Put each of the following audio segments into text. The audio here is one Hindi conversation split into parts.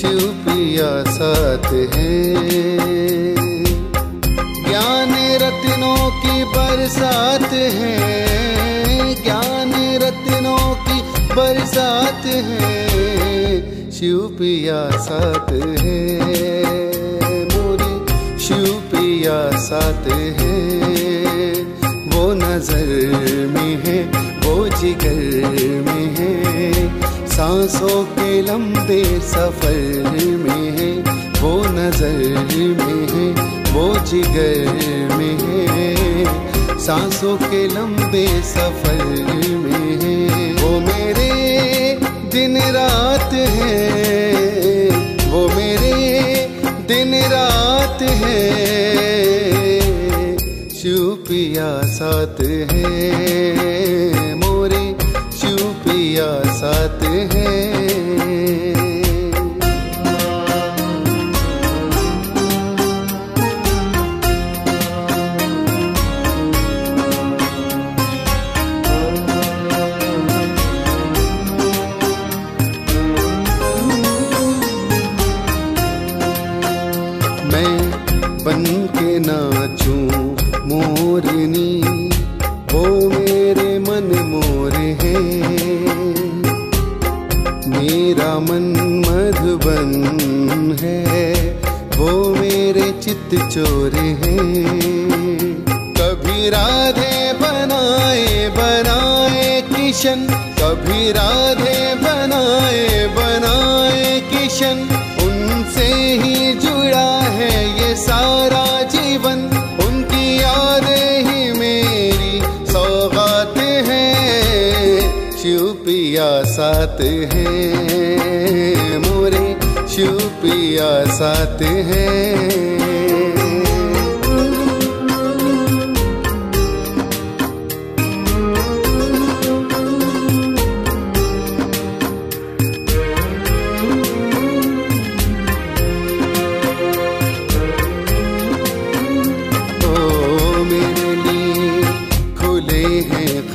शिव पिया साथ है। ज्ञान रत्नों की बरसात है, ज्ञान रत्नों की बरसात है, शिव पिया साथ है, मोरे शिव पिया साथ है। वो नजर में है, वो जिगर में है, सांसों के लंबे सफर में है। वो नजर में है, वो जिगर में है, सांसों के लंबे सफर में है। वो मेरे दिन रात है, वो मेरे दिन रात है, शिव पिया साथ है, मोरे शिव पिया साथ है। बन के नाचूं मोरनी, वो मेरे मन मोर है, मेरा मन मधुबन है, वो मेरे चित्त चोर है। कभी राधे बनाए बनाए किशन, कभी राधे बनाए बनाए किशन, उनसे ही जुड़ा है ये सारा जीवन, उनकी यादें ही मेरी सौगात है, शिव पिया साथ है, मोरे शिव पिया साथ है।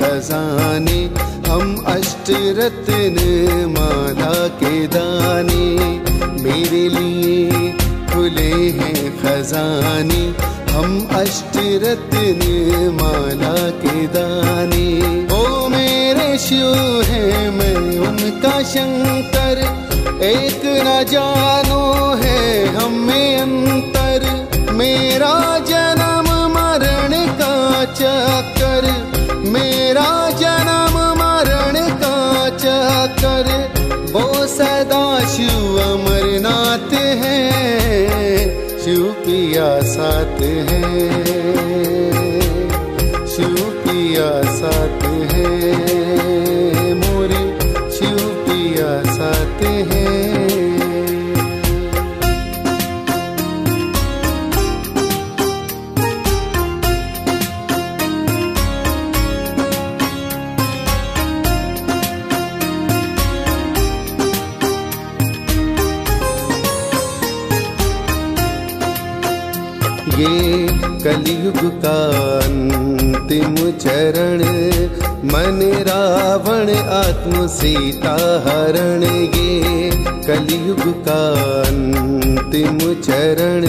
खजाने हम अष्ट रत्न माला के दाने, मेरे लिए खुले हैं खजाने, हम अष्ट रत्न माला के दाने। ओ मेरे शिव है, मैं उनका शंकर, एक न जानो है हम में अंतर, मेरा जन्म मरण का चक्कर, मेरा जन्म मरण का चक्कर, वो सदा शिव अमरनाथ है, शिव पिया साथ है, शिव पिया साथ है, मोरे शिव पिया साथ है। ये कलयुग का अंतिम चरण, मन रावण आत्म सीता हरण, ये कलयुग का अंतिम चरण,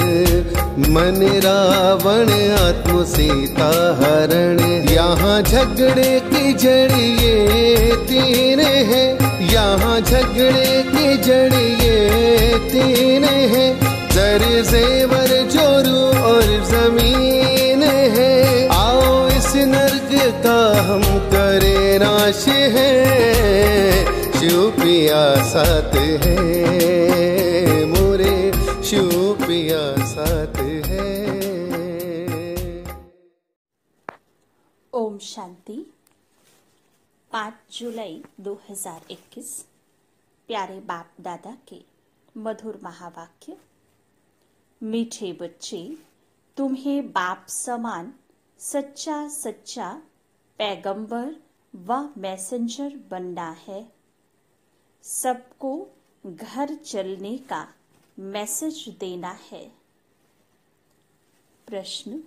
मन रावण आत्म सीता हरण। यहाँ झगड़े की जड़ ये तीन है, यहाँ झगड़े की जड़ ये तीन है, जर जेवर जोरू और जमीन है। आओ इस नर्क का हम करे नाश है, शिव पिया साथ है, मोरे शिव पिया साथ है। ओम शांति। 5 जुलाई 2021 प्यारे बाप दादा के मधुर महावाक्य। मीठे बच्चे, तुम्हें बाप समान सच्चा सच्चा पैगंबर व मैसेंजर बनना है। सबको घर चलने का मैसेज देना है। प्रश्न,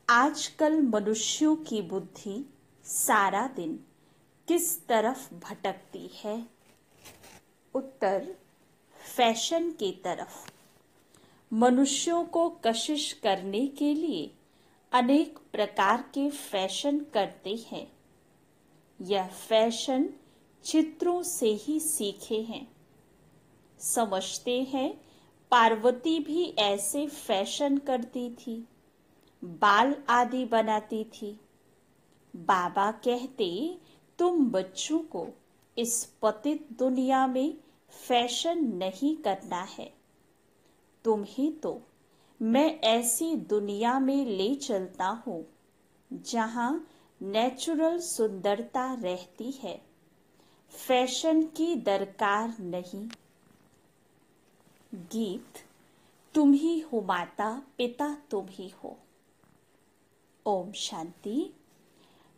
आजकल मनुष्यों की बुद्धि सारा दिन किस तरफ भटकती है? उत्तर, फैशन की तरफ मनुष्यों को कशिश करने के लिए अनेक प्रकार के फैशन करते हैं। यह फैशन चित्रों से ही सीखे हैं। समझते हैं पार्वती भी ऐसे फैशन करती थी, बाल आदि बनाती थी। बाबा कहते, तुम बच्चों को इस पतित दुनिया में फैशन नहीं करना है। तुम्हें तो मैं ऐसी दुनिया में ले चलता हूँ जहाँ नेचुरल सुंदरता रहती है, फैशन की दरकार नहीं। गीत, तुम ही हो माता पिता तुम ही हो। ओम शांति।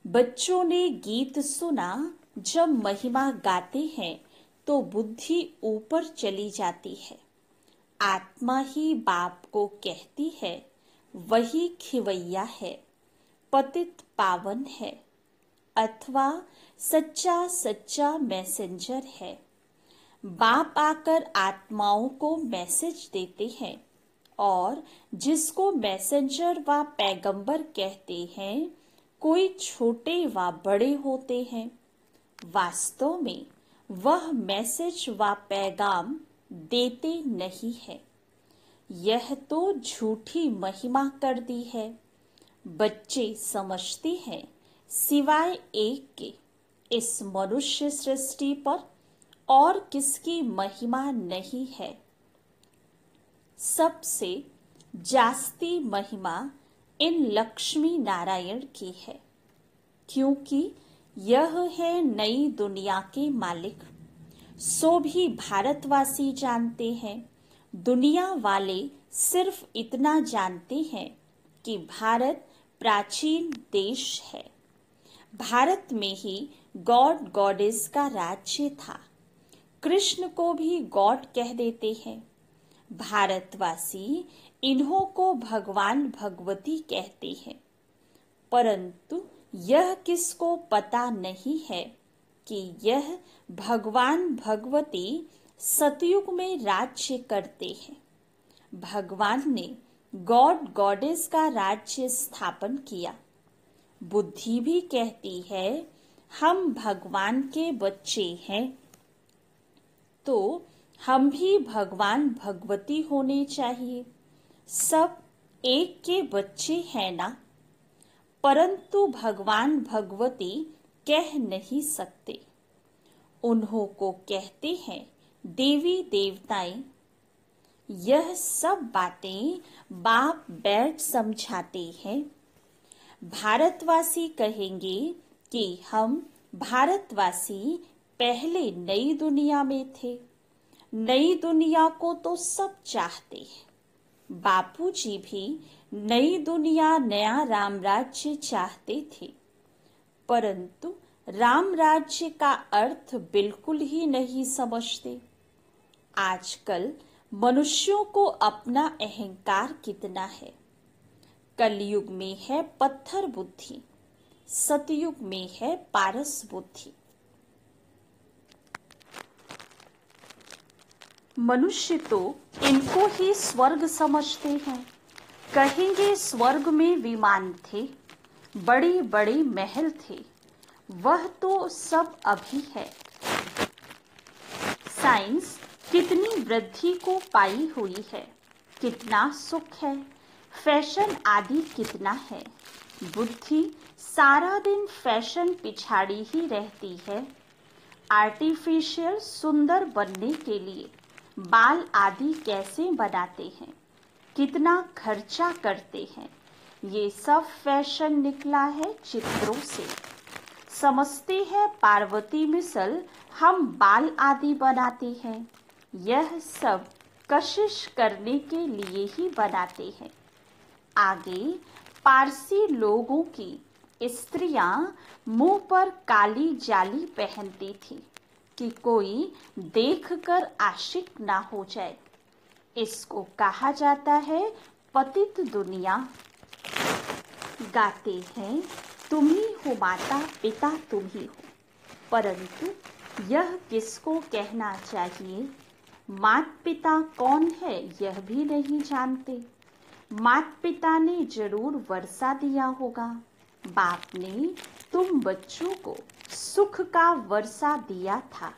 बच्चों ने गीत सुना, जब महिमा गाते हैं तो बुद्धि ऊपर चली जाती है। आत्मा ही बाप को कहती है, वही खिवैया है, पतित पावन है, अथवा सच्चा सच्चा मैसेंजर है। बाप आकर आत्माओं को मैसेज देते हैं और जिसको मैसेंजर व पैगंबर कहते हैं, कोई छोटे व बड़े होते हैं। वास्तव में वह मैसेज व पैगाम देते नहीं है। यह तो झूठी महिमा कर दी है। बच्चे समझते हैं सिवाय एक के इस मनुष्य सृष्टि पर और किसकी महिमा नहीं है। सबसे जास्ती महिमा इन लक्ष्मी नारायण की है, क्योंकि यह है नई दुनिया के मालिक। सो भी भारतवासी जानते हैं। दुनिया वाले सिर्फ इतना जानते हैं कि भारत प्राचीन देश है। भारत में ही गॉड गॉडेस का राज्य था। कृष्ण को भी गॉड कह देते हैं। भारतवासी इन्हों को भगवान भगवती कहते हैं, परंतु यह किसको पता नहीं है कि यह भगवान भगवती सतयुग में राज्य करते हैं। भगवान ने गॉड गॉडेस का राज्य स्थापन किया। बुद्धि भी कहती है हम भगवान के बच्चे हैं, तो हम भी भगवान भगवती होने चाहिए। सब एक के बच्चे हैं ना, परंतु भगवान भगवती कह नहीं सकते। उन्हों को कहते हैं देवी देवताएं। यह सब बातें बाप बैठ समझाते हैं। भारतवासी कहेंगे कि हम भारतवासी पहले नई दुनिया में थे। नई दुनिया को तो सब चाहते हैं। बापूजी भी नई दुनिया नया राम राज्य चाहते थे, परंतु राम राज्य का अर्थ बिल्कुल ही नहीं समझते। आजकल मनुष्यों को अपना अहंकार कितना है। कलयुग में है पत्थर बुद्धि, सतयुग में है पारस बुद्धि। मनुष्य तो इनको ही स्वर्ग समझते हैं। कहेंगे स्वर्ग में विमान थे, बड़े बड़े महल थे। वह तो सब अभी है। साइंस कितनी वृद्धि को पाई हुई है, कितना सुख है, फैशन आदि कितना है। बुद्धि सारा दिन फैशन पिछाड़ी ही रहती है। आर्टिफिशियल सुंदर बनने के लिए बाल आदि कैसे बनाते हैं, कितना खर्चा करते हैं। ये सब फैशन निकला है चित्रों से। समझते हैं पार्वती मिसल हम बाल आदि बनाते हैं। यह सब कशिश करने के लिए ही बनाते हैं। आगे पारसी लोगों की स्त्रियां मुंह पर काली जाली पहनती थी कि कोई देखकर आशिक ना हो जाए। इसको कहा जाता है पतित दुनिया। गाते हैं तुम ही हो माता पिता तुम ही हो, परंतु यह किसको कहना चाहिए? माता पिता कौन है यह भी नहीं जानते। माता पिता ने जरूर वर्षा दिया होगा। बाप ने तुम बच्चों को सुख का वर्षा दिया था।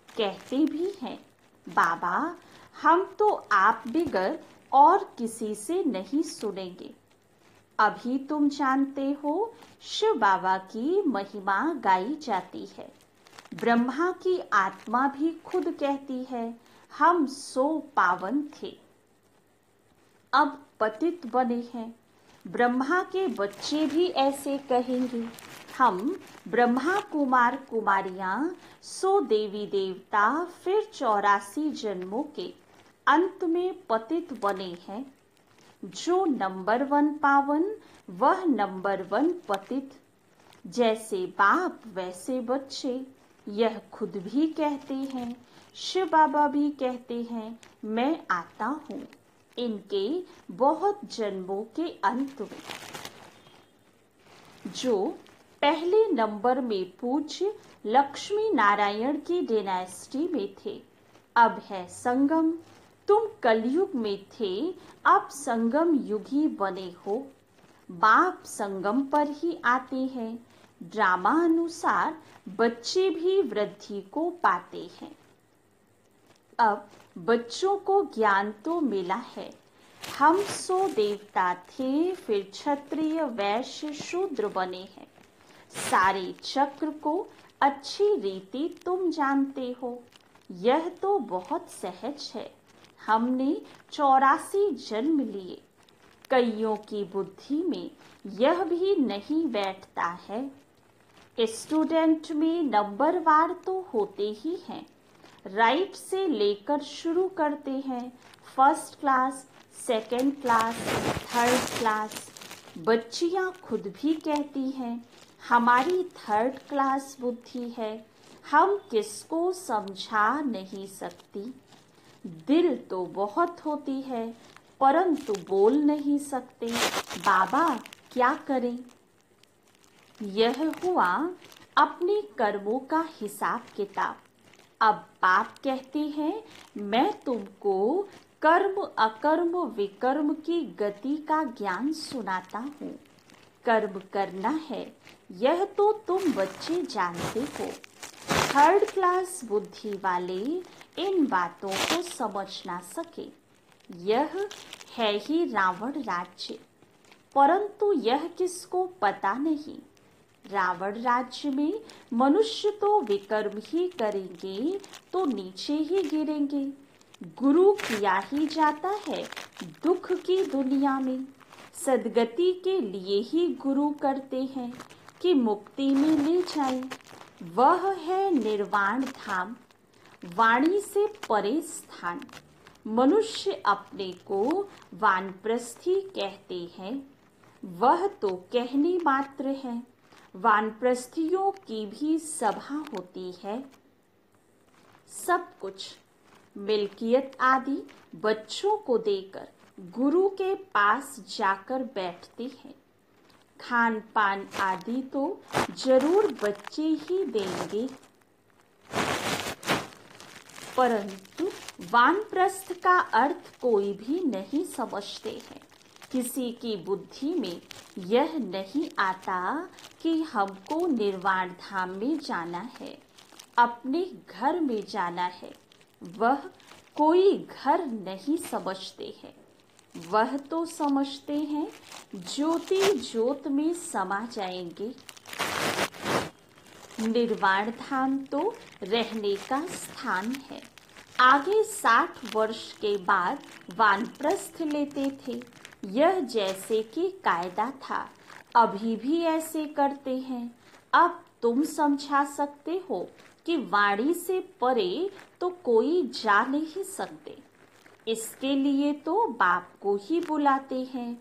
कहते भी हैं, बाबा हम तो आप बिगर और किसी से नहीं सुनेंगे। अभी तुम जानते हो शिव बाबा की महिमा गाई जाती है। ब्रह्मा की आत्मा भी खुद कहती है, हम सो पावन थे, अब पतित बने हैं। ब्रह्मा के बच्चे भी ऐसे कहेंगे, हम ब्रह्मा कुमार कुमारियां सो देवी देवता फिर 84 जन्मों के अंत में पतित बने हैं। जो नंबर 1 पावन वह नंबर 1 पतित। जैसे बाप वैसे बच्चे, यह खुद भी कहते हैं। शिव बाबा भी कहते हैं, मैं आता हूँ इनके बहुत जन्मों के अंत में। जो पहले नंबर में पूज्य लक्ष्मी नारायण की डायनेस्टी में थे, अब है संगम। तुम कलयुग में थे, अब संगम युगी बने हो। बाप संगम पर ही आते हैं। ड्रामा अनुसार बच्चे भी वृद्धि को पाते हैं। अब बच्चों को ज्ञान तो मिला है। हम सो देवता थे, फिर क्षत्रिय वैश्य शूद्र बने हैं। सारे चक्र को अच्छी रीति तुम जानते हो। यह तो बहुत सहज है। हमने 84 जन्म लिए। कईयों की बुद्धि में यह भी नहीं बैठता है। स्टूडेंट में नंबर वार तो होते ही हैं। राइट से लेकर शुरू करते हैं, first class, second class, third class. बच्चियां खुद भी कहती हैं, हमारी थर्ड क्लास बुद्धि है, हम किसको समझा नहीं सकती। दिल तो बहुत होती है, परंतु बोल नहीं सकते। बाबा क्या करें। यह हुआ अपने कर्मों का हिसाब किताब। अब बाप कहते हैं, मैं तुमको कर्म अकर्म विकर्म की गति का ज्ञान सुनाता हूँ। कर्म करना है यह तो तुम बच्चे जानते हो। थर्ड क्लास बुद्धि वाले इन बातों को समझ ना सके। यह है ही रावण राज्य, परंतु यह किसको पता नहीं। रावण राज्य में मनुष्य तो विकर्म ही करेंगे तो नीचे ही गिरेंगे। गुरु किया ही जाता है दुख की दुनिया में। सदगति के लिए ही गुरु करते हैं कि मुक्ति में ले जाए। वह है निर्वाण धाम, वाणी से परे स्थान। मनुष्य अपने को वानप्रस्थी कहते हैं, वह तो कहने मात्र है। वानप्रस्थियों की भी सभा होती है। सब कुछ मिल्कियत आदि बच्चों को देकर गुरु के पास जाकर बैठते हैं। खान पान आदि तो जरूर बच्चे ही देंगे, परंतु वानप्रस्थ का अर्थ कोई भी नहीं समझते हैं। किसी की बुद्धि में यह नहीं आता कि हमको निर्वाण धाम में जाना है, अपने घर में जाना है। वह कोई घर नहीं समझते हैं। वह तो समझते हैं ज्योति ज्योत में समा जाएंगे। निर्वाण धाम तो रहने का स्थान है। आगे 60 वर्ष के बाद वानप्रस्थ लेते थे। यह जैसे कि कायदा था, अभी भी ऐसे करते हैं। अब तुम समझा सकते हो कि वाणी से परे तो कोई जा नहीं सकते। इसके लिए तो बाप को ही बुलाते हैं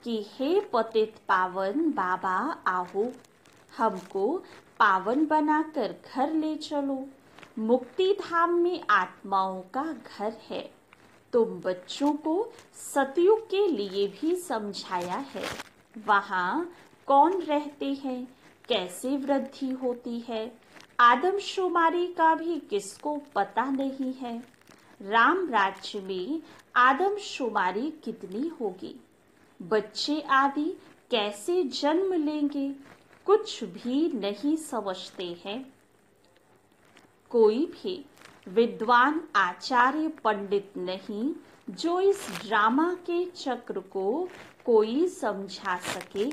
कि हे पतित पावन बाबा आओ, हमको पावन बनाकर घर ले चलो। मुक्ति धाम में आत्माओं का घर है। तुम बच्चों को सतयुग के लिए भी समझाया है। वहाँ कौन रहते हैं, कैसे वृद्धि होती है, आदमशुमारी का भी किसको पता नहीं है। राम राज्य में आदमशुमारी कितनी होगी, बच्चे आदि कैसे जन्म लेंगे, कुछ भी नहीं समझते हैं। कोई भी विद्वान आचार्य पंडित नहीं जो इस ड्रामा के चक्र को कोई समझा सके।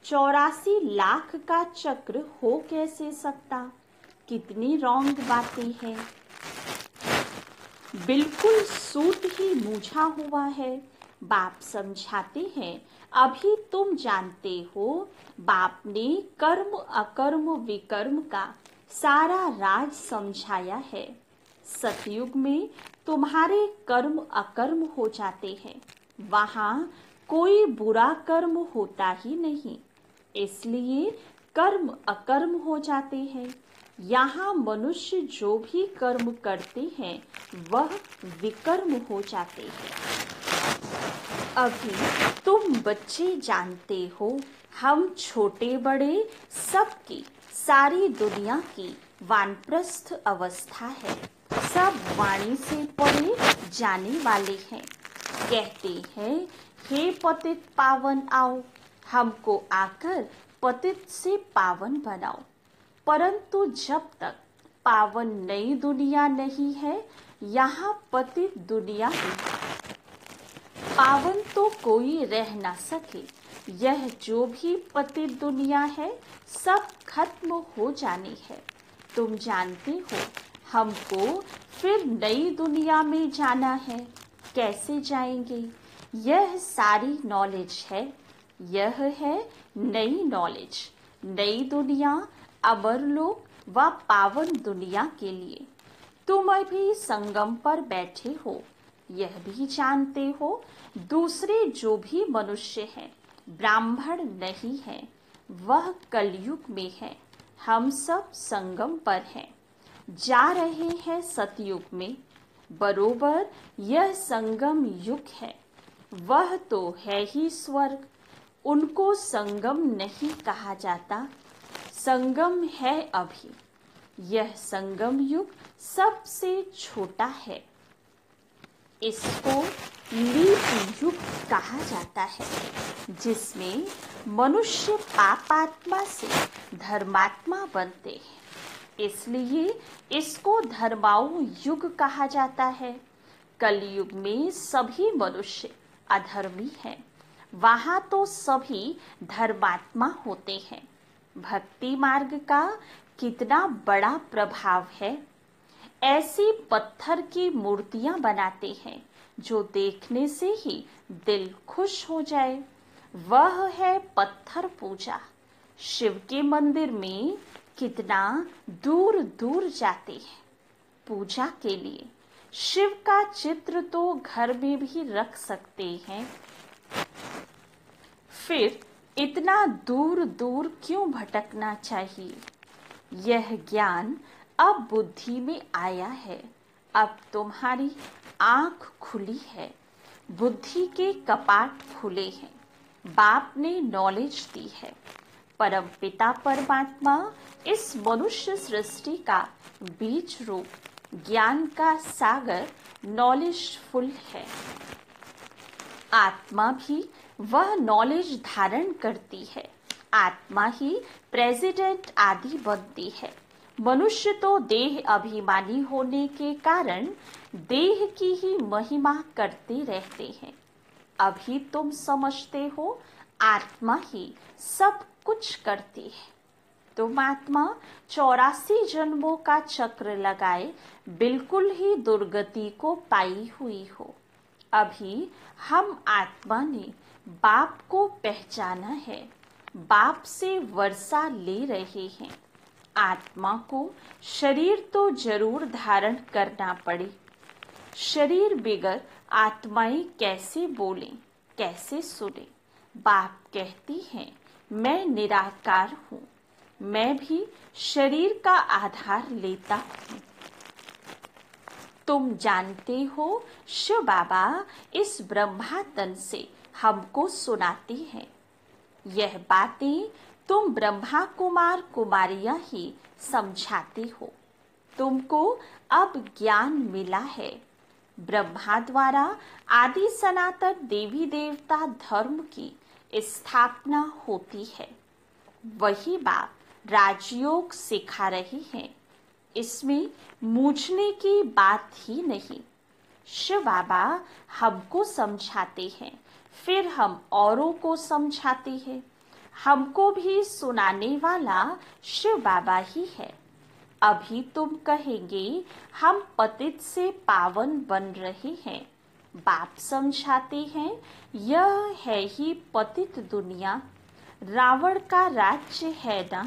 84 लाख का चक्र हो कैसे सकता, कितनी रॉन्ग बातें हैं। बिल्कुल सूट ही मूझा हुआ है। बाप समझाते हैं, अभी तुम जानते हो बाप ने कर्म अकर्म विकर्म का सारा राज समझाया है। सतयुग में तुम्हारे कर्म अकर्म हो जाते हैं, वहाँ कोई बुरा कर्म होता ही नहीं, इसलिए कर्म अकर्म हो जाते हैं। यहाँ मनुष्य जो भी कर्म करते हैं वह विकर्म हो जाते हैं। अभी तुम बच्चे जानते हो, हम छोटे बड़े सबकी सारी दुनिया की वानप्रस्थ अवस्था है। सब वाणी से पढ़े जाने वाले हैं। कहते हैं, हे पतित पावन आओ, हमको आकर पतित से पावन बनाओ। परंतु जब तक पावन नई दुनिया नहीं है, यहाँ पतित दुनिया ही है। पावन तो कोई रह ना सके। यह जो भी पतित दुनिया है सब खत्म हो जानी है। तुम जानते हो हमको फिर नई दुनिया में जाना है। कैसे जाएंगे? यह सारी नॉलेज है। यह है नई नॉलेज। नई दुनिया अमरलोक व पावन दुनिया के लिए। तुम अभी संगम पर बैठे हो, यह भी जानते हो दूसरे जो भी मनुष्य हैं ब्राह्मण नहीं है, वह कलयुग में है। हम सब संगम पर हैं, जा रहे हैं सतयुग में। बरोबर यह संगम युग है, वह तो है ही स्वर्ग। उनको संगम नहीं कहा जाता, संगम है अभी। यह संगम युग सबसे छोटा है। इसको लीप युग कहा जाता है, जिसमें मनुष्य पापात्मा से धर्मात्मा बनते हैं। इसलिए इसको धर्माऊ युग कहा जाता है। कलयुग में सभी मनुष्य अधर्मी हैं, वहाँ तो सभी धर्मात्मा होते हैं। भक्ति मार्ग का कितना बड़ा प्रभाव है। ऐसी पत्थर की मूर्तियां बनाते हैं जो देखने से ही दिल खुश हो जाए। वह है पत्थर पूजा। शिव के मंदिर में कितना दूर दूर जाते हैं पूजा के लिए। शिव का चित्र तो घर में भी रख सकते हैं। फिर इतना दूर दूर क्यों भटकना चाहिए? यह ज्ञान अब बुद्धि में आया है। अब तुम्हारी आंख खुली है, बुद्धि के कपाट खुले हैं। बाप ने नॉलेज दी है। परम पिता परमात्मा इस मनुष्य सृष्टि का बीज रूप ज्ञान का सागर नॉलेजफुल है। आत्मा भी वह नॉलेज धारण करती है। आत्मा ही प्रेसिडेंट आदि बनती है। मनुष्य तो देह अभिमानी होने के कारण देह की ही महिमा करते रहते हैं। अभी तुम समझते हो आत्मा ही सब कुछ करती है। तुम आत्मा 84 जन्मों का चक्र लगाए बिल्कुल ही दुर्गति को पाई हुई हो। अभी हम आत्मा ने बाप को पहचाना है, बाप से वर्षा ले रहे हैं। आत्मा को शरीर तो जरूर धारण करना पड़े। शरीर बिगर आत्माएं कैसे बोलें, कैसे सुने? बाप कहती हैं, मैं निराकार हूँ, मैं भी शरीर का आधार लेता हूँ। तुम जानते हो शिव बाबा इस ब्रह्मा तन से हमको सुनाते हैं। यह बातें तुम ब्रह्मा कुमार कुमारियां ही समझाते हो। तुमको अब ज्ञान मिला है। ब्रह्मा द्वारा आदि सनातन देवी देवता धर्म की स्थापना होती है। वही बाप राजयोग सिखा रहे हैं। इसमें मूझने की बात ही नहीं। शिव बाबा हमको समझाते हैं, फिर हम औरों को समझाते हैं। हमको भी सुनाने वाला शिव बाबा ही है। अभी तुम कहेंगे हम पतित से पावन बन रहे हैं। बाप समझाते हैं यह है ही पतित दुनिया, रावण का राज्य है ना।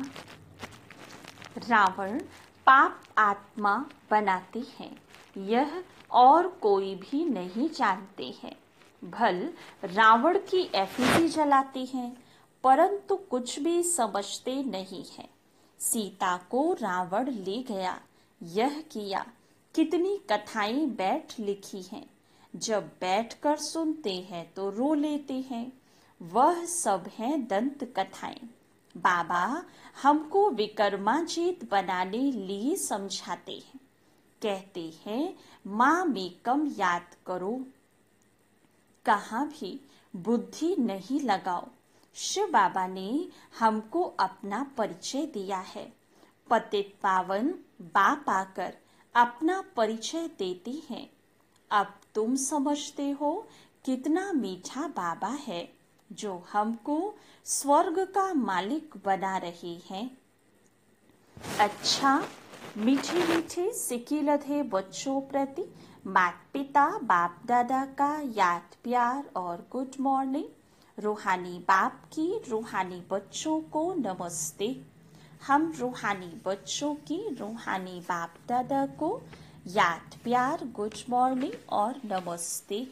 रावण पाप आत्मा बनाते हैं, यह और कोई भी नहीं जानते हैं। भल रावण की एफिडी जलाते हैं, परंतु कुछ भी समझते नहीं हैं। सीता को रावण ले गया, यह किया। कितनी कथाएं बैठ लिखी हैं, जब बैठकर सुनते हैं तो रो लेते हैं। वह सब हैं दंत कथाएं। बाबा हमको विक्रमाजीत बनाने लिए समझाते हैं। कहते हैं माँ मेकम याद करो, कहाँ भी बुद्धि नहीं लगाओ। शिव बाबा ने हमको अपना परिचय दिया है। पतित पावन बाप आकर अपना परिचय देते हैं। अब तुम समझते हो कितना मीठा बाबा है जो हमको स्वर्ग का मालिक बना रहे हैं। अच्छा, मीठे मीठे सिक्के लधे बच्चों प्रति माता पिता बाप दादा का याद प्यार और गुड मॉर्निंग। रूहानी बाप की रूहानी बच्चों को नमस्ते। हम रूहानी बच्चों की रूहानी बाप दादा को याद प्यार गुड मॉर्निंग और नमस्ते।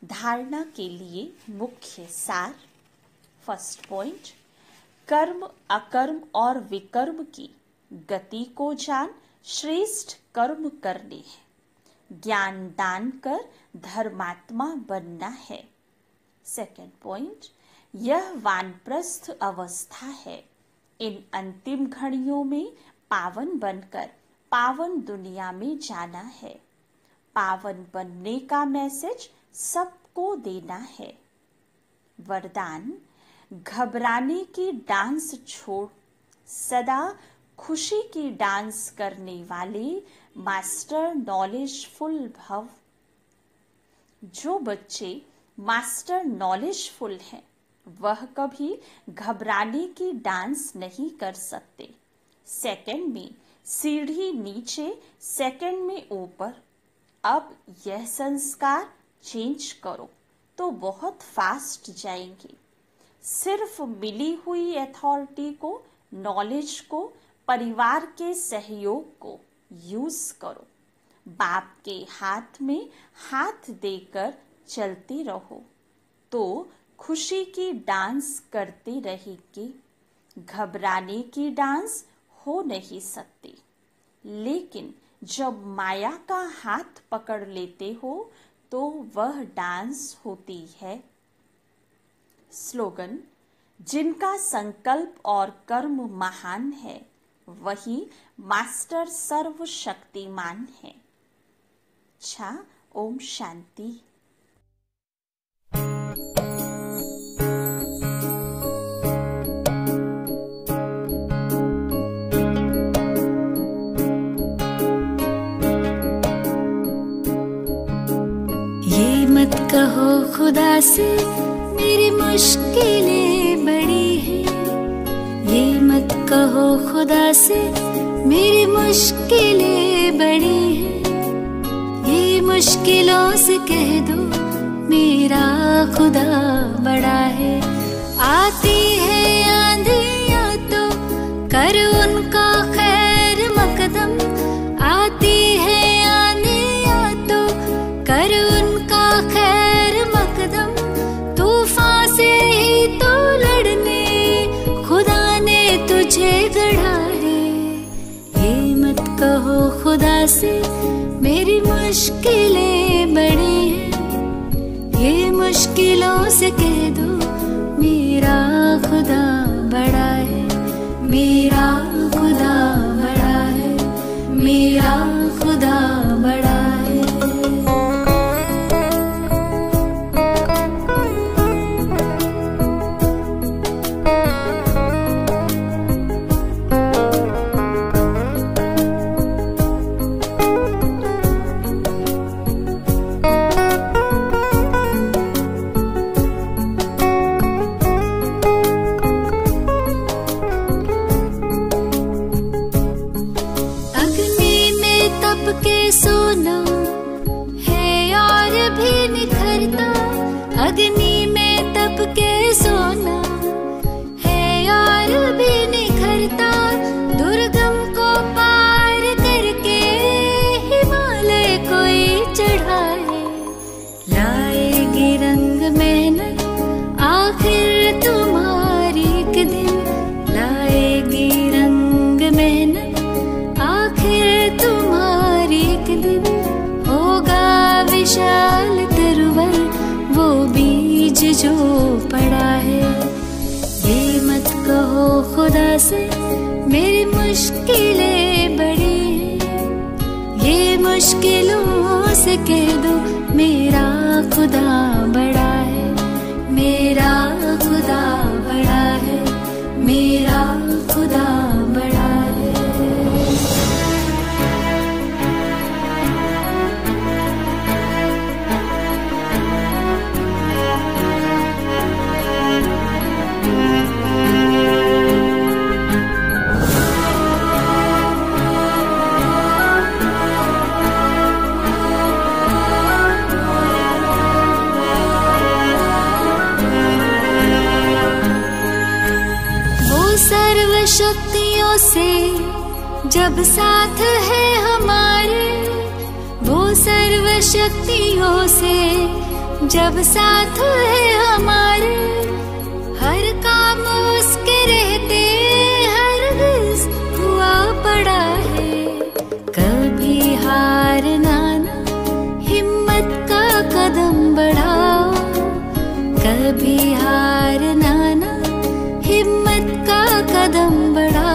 धारणा के लिए मुख्य सार। फर्स्ट पॉइंट, कर्म अकर्म और विकर्म की गति को जान श्रेष्ठ कर्म करने हैं। ज्ञान दान कर धर्मात्मा बनना है। सेकंड पॉइंट, यह वानप्रस्थ अवस्था है। इन अंतिम घड़ियों में पावन बनकर पावन दुनिया में जाना है। पावन बनने का मैसेज सबको देना है। वरदान, घबराने की डांस छोड़ सदा खुशी की डांस करने वाले मास्टर नॉलेजफुल भव। जो बच्चे मास्टर नॉलेजफुल हैं वह कभी घबराने की डांस नहीं कर सकते। सेकंड में सीढ़ी नीचे, सेकंड में ऊपर। अब यह संस्कार चेंज करो तो बहुत फास्ट जाएंगे। सिर्फ मिली हुई अथॉरिटी को, नॉलेज को, परिवार के सहयोग को यूज करो। बाप के हाथ में हाथ देकर चलते रहो तो खुशी की डांस करते रहेंगे। घबराने की डांस हो नहीं सकती, लेकिन जब माया का हाथ पकड़ लेते हो तो वह डांस होती है। स्लोगन, जिनका संकल्प और कर्म महान है वही मास्टर सर्वशक्तिमान है। अच्छा, ओम शांति। ये मत कहो खुदा से मेरी मुश्किलें बड़ी हैं। ये मत कहो खुदा से मेरी मुश्किलें बड़ी हैं। ये मुश्किलों से कह दो मेरा खुदा बड़ा है। आती है आंधियाँ तो कर उनका खैर मकदम। आती है आंधियाँ तो कर उनका खैर मकदम। तूफान से ही तो लड़ने खुदा ने तुझे गढ़ा है। ये मत कहो खुदा से मेरी मुश्किलें बड़ी हैं। ये मुश्किलों से कह दो मेरा खुदा बड़ा है। मेरा खुदा बड़ा है। मेरा खुदा बड़ा है। अग्नि में तप के सोना है और भी निखरता, दुर्गम को पार करके हिमालय कोई चढ़ाए। लाएगी रंग मेहनत आखिर तुम्हारी एक दिन, लाएगी रंग मेहनत आखिर तुम्हारी एक दिन। होगा विशाल तरुवर वो बीज जो पड़ा है। ये मत कहो खुदा से मेरी मुश्किलें बड़ी हैं, ये मुश्किलों से कह दो मेरा खुदा बड़ा है, मेरा खुदा बड़ा है, मेरा खुदा बड़ा है। शक्तियों से जब साथ है हमारे, वो सर्व शक्तियों से जब साथ है हमारे, हर काम उसके रहते हरगिज़ हुआ पड़ा है। कभी हारना ना, हिम्मत का कदम बढ़ाओ, कभी हारना ना, हिम्मत का कदम बढ़ाओ।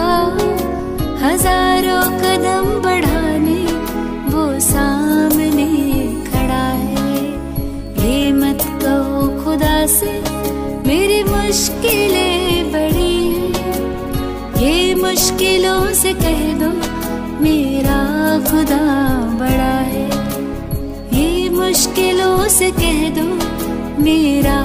हजारों कदम बढ़ाने वो सामने खड़ा है। ये मत कहो खुदा से मेरी मुश्किलें बड़ी हैं, ये मुश्किलों से कह दो मेरा खुदा बड़ा है, ये मुश्किलों से कह दो मेरा